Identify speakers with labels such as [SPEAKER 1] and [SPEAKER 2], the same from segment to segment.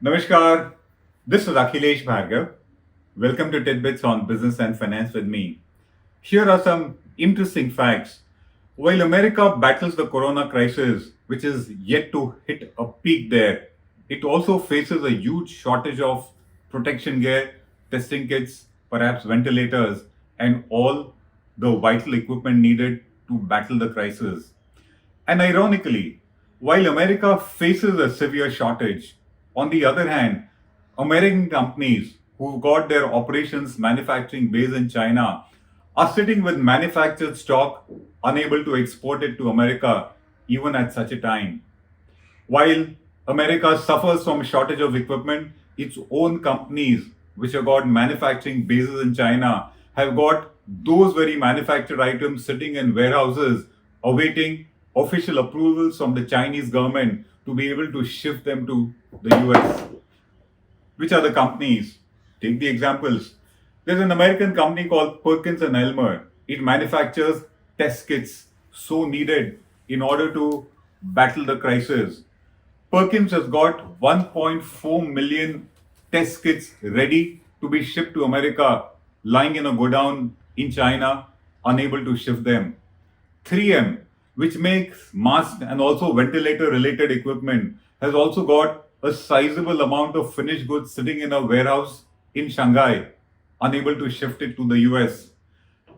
[SPEAKER 1] Namaskar, this is Akhilesh Bhargav. Welcome to Tidbits on Business and Finance with me. Here are some interesting facts. While America battles the corona crisis, which is yet to hit a peak there, it also faces a huge shortage of protection gear, testing kits, perhaps ventilators, and all the vital equipment needed to battle the crisis. And ironically, while America faces a severe shortage, on the other hand, American companies who've got their operations manufacturing base in China are sitting with manufactured stock, unable to export it to America even at such a time. While America suffers from shortage of equipment, its own companies, which have got manufacturing bases in China, have got those very manufactured items sitting in warehouses awaiting official approvals from the Chinese government to be able to ship them to the US. Which are the companies? Take the examples. There's an American company called Perkins and Elmer. It manufactures test kits so needed in order to battle the crisis. Perkins has got 1.4 million test kits ready to be shipped to America, lying in a godown in China, unable to ship them. 3M, which makes mask and also ventilator related equipment, has also got a sizable amount of finished goods sitting in a warehouse in Shanghai, unable to shift it to the US.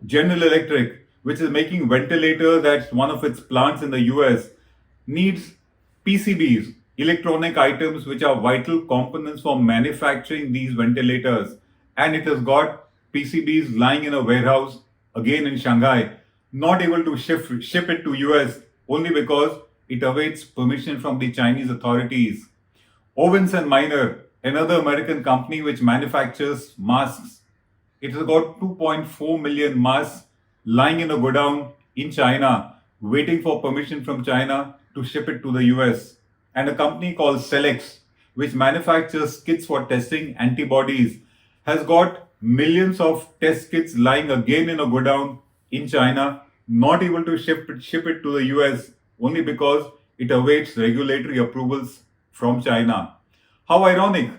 [SPEAKER 1] General Electric, which is making ventilators at one of its plants in the US, needs PCBs, electronic items which are vital components for manufacturing these ventilators. And it has got PCBs lying in a warehouse, again in Shanghai, not able to ship it to US only because it awaits permission from the Chinese authorities. Owens and Minor, another American company which manufactures masks, it has got 2.4 million masks lying in a godown in China, waiting for permission from China to ship it to the US. And a company called Celex, which manufactures kits for testing antibodies, has got millions of test kits lying again in a godown in China, not able to ship it to the US only because it awaits regulatory approvals from China. How ironic!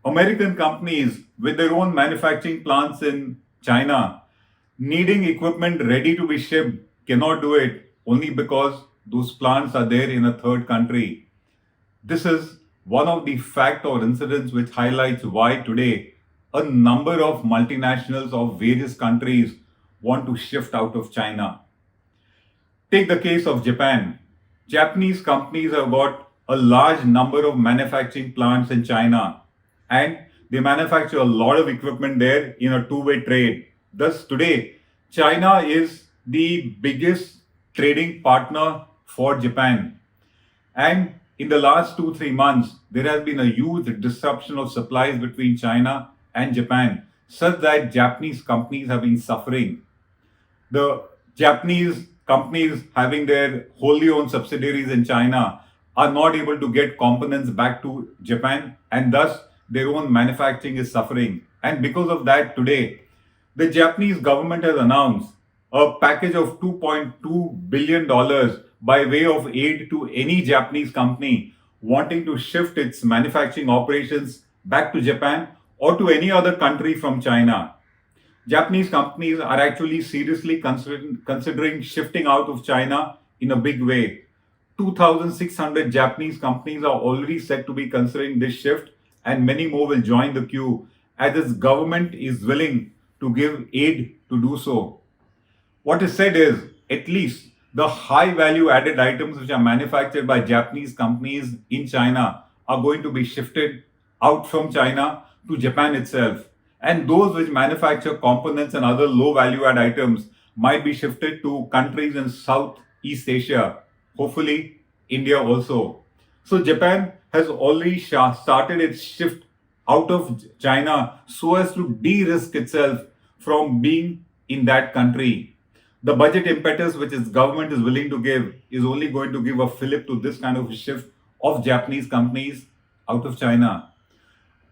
[SPEAKER 1] American companies with their own manufacturing plants in China needing equipment ready to be shipped cannot do it only because those plants are there in a third country. This is one of the fact or incidents which highlights why today a number of multinationals of various countries want to shift out of China. Take the case of Japan. Japanese companies have got a large number of manufacturing plants in China and they manufacture a lot of equipment there in a two-way trade. Thus, today, China is the biggest trading partner for Japan. And in the last 2 3 months, there has been a huge disruption of supplies between China and Japan, such that Japanese companies have been suffering. The Japanese companies having their wholly owned subsidiaries in China are not able to get components back to Japan, and thus their own manufacturing is suffering. And because of that, today, the Japanese government has announced a package of $2.2 billion by way of aid to any Japanese company wanting to shift its manufacturing operations back to Japan or to any other country from China. Japanese companies are actually seriously considering shifting out of China in a big way. 2,600 Japanese companies are already said to be considering this shift, and many more will join the queue as its government is willing to give aid to do so. What is said is at least the high value added items which are manufactured by Japanese companies in China are going to be shifted out from China to Japan itself. And those which manufacture components and other low value add items might be shifted to countries in Southeast Asia, hopefully India also. So Japan has already started its shift out of China so as to de-risk itself from being in that country. The budget impetus which its government is willing to give is only going to give a fillip to this kind of a shift of Japanese companies out of China.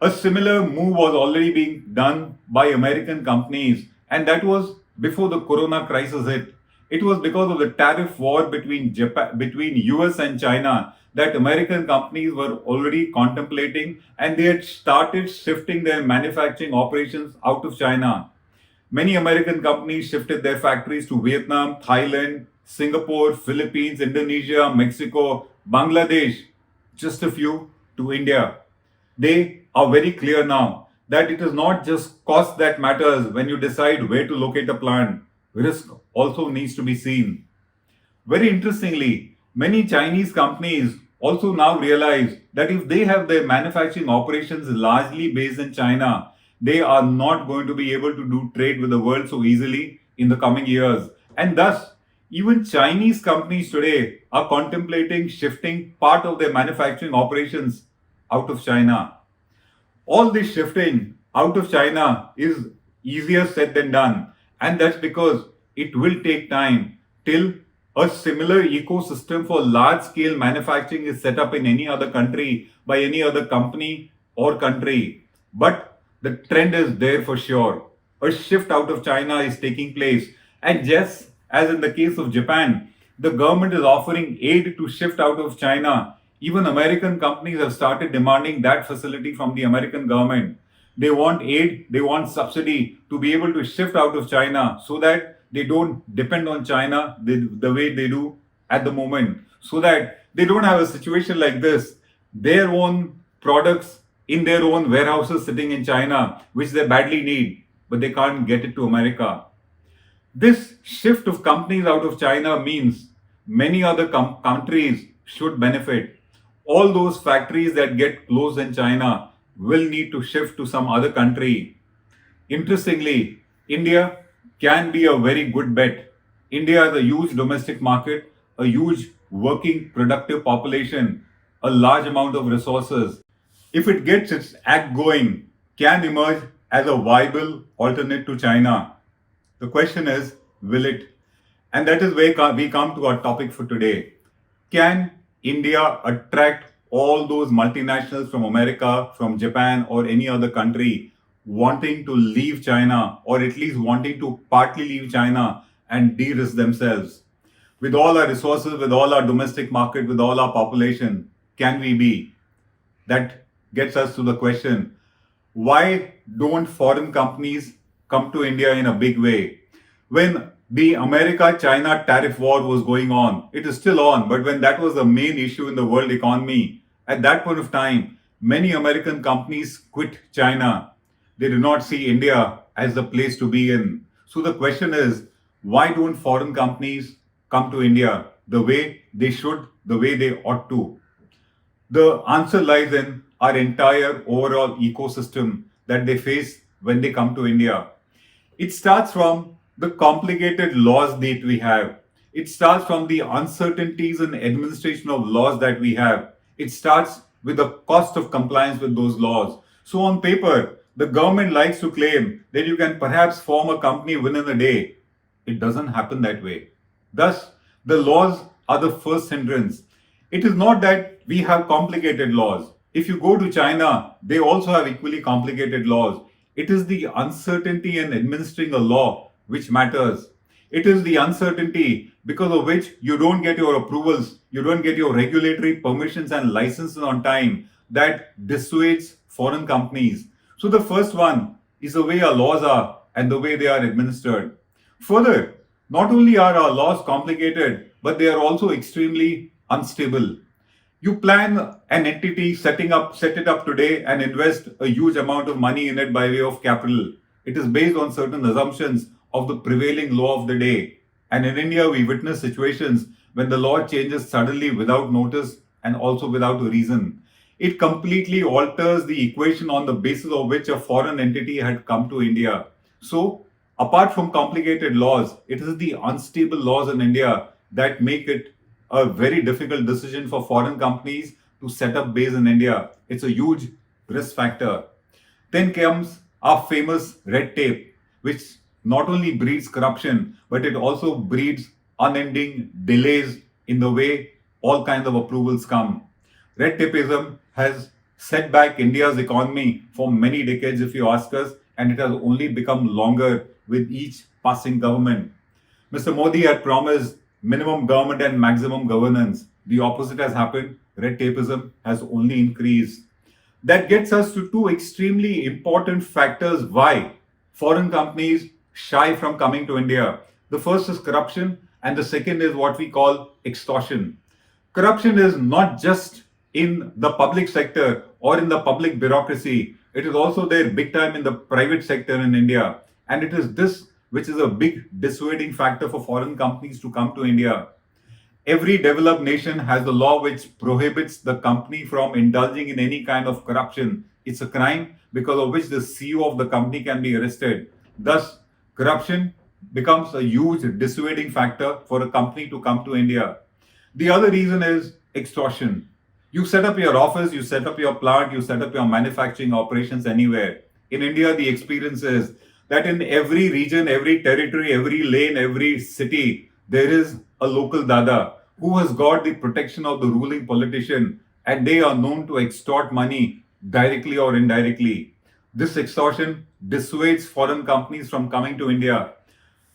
[SPEAKER 1] A similar move was already being done by American companies, and that was before the corona crisis hit. It was because of the tariff war between US and China that American companies were already contemplating, and they had started shifting their manufacturing operations out of China. Many American companies shifted their factories to Vietnam, Thailand, Singapore, Philippines, Indonesia, Mexico, Bangladesh, just a few, to India. They are very clear now that it is not just cost that matters when you decide where to locate a plant. Risk also needs to be seen. Very interestingly, many Chinese companies also now realize that if they have their manufacturing operations largely based in China, they are not going to be able to do trade with the world so easily in the coming years. And thus, even Chinese companies today are contemplating shifting part of their manufacturing operations out of China. All this shifting out of China is easier said than done, and that's because it will take time till a similar ecosystem for large scale manufacturing is set up in any other country by any other company or country. But the trend is there for sure. A shift out of China is taking place, and just as in the case of Japan, the government is offering aid to shift out of China. Even American companies have started demanding that facility from the American government. They want aid, they want subsidy to be able to shift out of China so that they don't depend on China the way they do at the moment, so that they don't have a situation like this. Their own products in their own warehouses sitting in China, which they badly need, but they can't get it to America. This shift of companies out of China means many other countries should benefit. All those factories that get closed in China will need to shift to some other country. Interestingly, India can be a very good bet. India has a huge domestic market, a huge working productive population, a large amount of resources. If it gets its act going, can emerge as a viable alternate to China. The question is, will it? And that is where we come to our topic for today. Can India attract all those multinationals from America, from Japan, or any other country wanting to leave China, or at least wanting to partly leave China and de risk themselves? With all our resources, with all our domestic market, with all our population, can we be? That gets us to the question, why don't foreign companies come to India in a big way? When the America China tariff war was going on, it is still on, but when that was the main issue in the world economy, at that point of time, many American companies quit China. They do not see India as the place to be in. So the question is, why don't foreign companies come to India the way they should, the way they ought to? The answer lies in our entire overall ecosystem that they face when they come to India. It starts from the complicated laws that we have. It starts from the uncertainties in administration of laws that we have. It starts with the cost of compliance with those laws. So on paper, the government likes to claim that you can perhaps form a company within a day. It doesn't happen that way. Thus, the laws are the first hindrance. It is not that we have complicated laws. If you go to China, they also have equally complicated laws. It is the uncertainty in administering a law which matters. It is the uncertainty because of which you don't get your approvals, you don't get your regulatory permissions and licenses on time that dissuades foreign companies. So the first one is the way our laws are and the way they are administered. Further, not only are our laws complicated, but they are also extremely unstable. You plan an entity, set it up today and invest a huge amount of money in it by way of capital. It is based on certain assumptions of the prevailing law of the day. And in India, we witness situations when the law changes suddenly without notice and also without a reason. It completely alters the equation on the basis of which a foreign entity had come to India. So, apart from complicated laws, it is the unstable laws in India that make it a very difficult decision for foreign companies to set up base in India. It's a huge risk factor. Then comes our famous red tape, which not only breeds corruption, but it also breeds unending delays in the way all kinds of approvals come. Red tapeism has set back India's economy for many decades, if you ask us, and it has only become longer with each passing government. Mr. Modi had promised minimum government and maximum governance. The opposite has happened. Red tapeism has only increased. That gets us to two extremely important factors why foreign companies shy from coming to India. The first is corruption, and the second is what we call extortion. Corruption is not just in the public sector or in the public bureaucracy, it is also there big time in the private sector in India. And it is this which is a big dissuading factor for foreign companies to come to India. Every developed nation has a law which prohibits the company from indulging in any kind of corruption. It's a crime because of which the CEO of the company can be arrested. Thus, corruption becomes a huge dissuading factor for a company to come to India. The other reason is extortion. You set up your office, you set up your plant, you set up your manufacturing operations anywhere. In India, the experience is that in every region, every territory, every lane, every city, there is a local dada who has got the protection of the ruling politician, and they are known to extort money directly or indirectly. This extortion dissuades foreign companies from coming to India.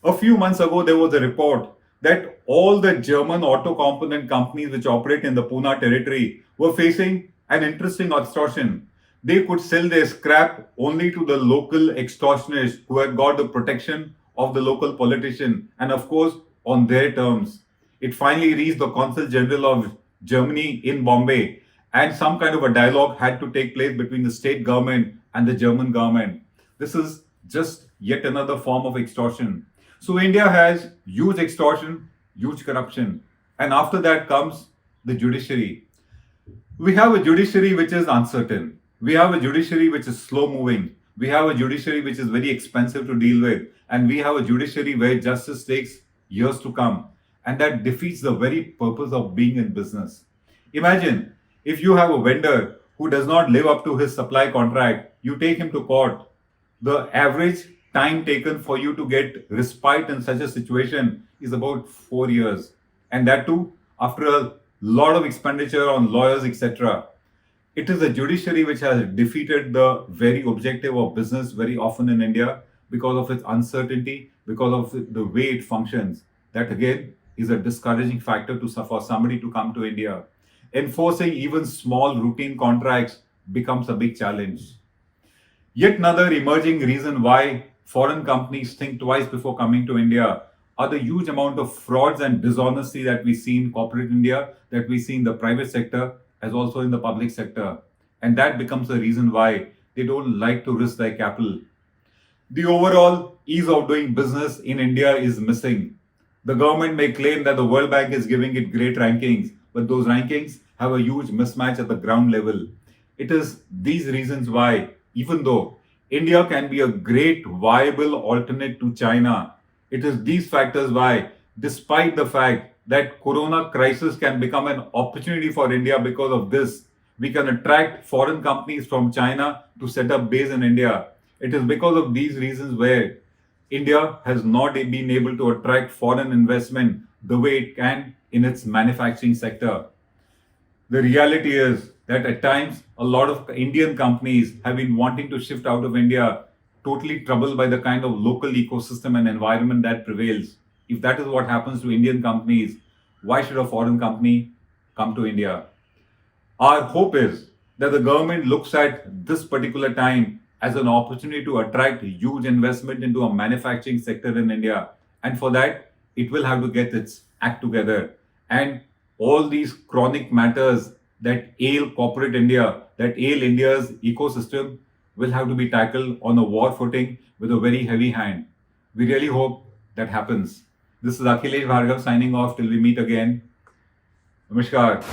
[SPEAKER 1] A few months ago, there was a report that all the German auto component companies which operate in the Pune territory were facing an interesting extortion. They could sell their scrap only to the local extortionists who had got the protection of the local politician, and of course on their terms. It finally reached the Consul General of Germany in Bombay, and some kind of a dialogue had to take place between the state government and the German government. This is just yet another form of extortion. So India has huge extortion, huge corruption, and after that comes the judiciary. We have a judiciary which is uncertain. We have a judiciary which is slow moving. We have a judiciary which is very expensive to deal with. And we have a judiciary where justice takes years to come. And that defeats the very purpose of being in business. Imagine if you have a vendor who does not live up to his supply contract, you take him to court. The average time taken for you to get respite in such a situation is about 4 years. And that too, after a lot of expenditure on lawyers, etc. It is the judiciary which has defeated the very objective of business very often in India because of its uncertainty, because of the way it functions. That again is a discouraging factor for somebody to come to India. Enforcing even small routine contracts becomes a big challenge. Yet another emerging reason why foreign companies think twice before coming to India are the huge amount of frauds and dishonesty that we see in corporate India, that we see in the private sector, as also in the public sector. And that becomes the reason why they don't like to risk their capital. The overall ease of doing business in India is missing. The government may claim that the World Bank is giving it great rankings, but those rankings have a huge mismatch at the ground level. It is these reasons why, even though India can be a great viable alternate to China, it is these factors why, despite the fact that corona crisis can become an opportunity for India because of this, we can attract foreign companies from China to set up base in India. It is because of these reasons where India has not been able to attract foreign investment the way it can in its manufacturing sector. The reality is that at times a lot of Indian companies have been wanting to shift out of India, totally troubled by the kind of local ecosystem and environment that prevails. If that is what happens to Indian companies, why should a foreign company come to India? Our hope is that the government looks at this particular time as an opportunity to attract huge investment into a manufacturing sector in India. And for that, it will have to get its act together. And all these chronic matters that ail corporate India, that ail India's ecosystem, will have to be tackled on a war footing with a very heavy hand. We really hope that happens. This is Akhilesh Bhargav signing off till we meet again. Namaskar.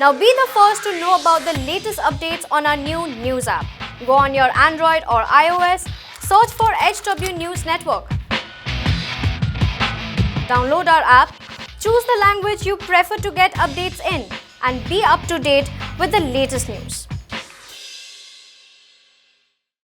[SPEAKER 2] Now be the first to know about the latest updates on our new news app. Go on your Android or iOS, search for HW News Network. Download our app, choose the language you prefer to get updates in, and be up to date with the latest news.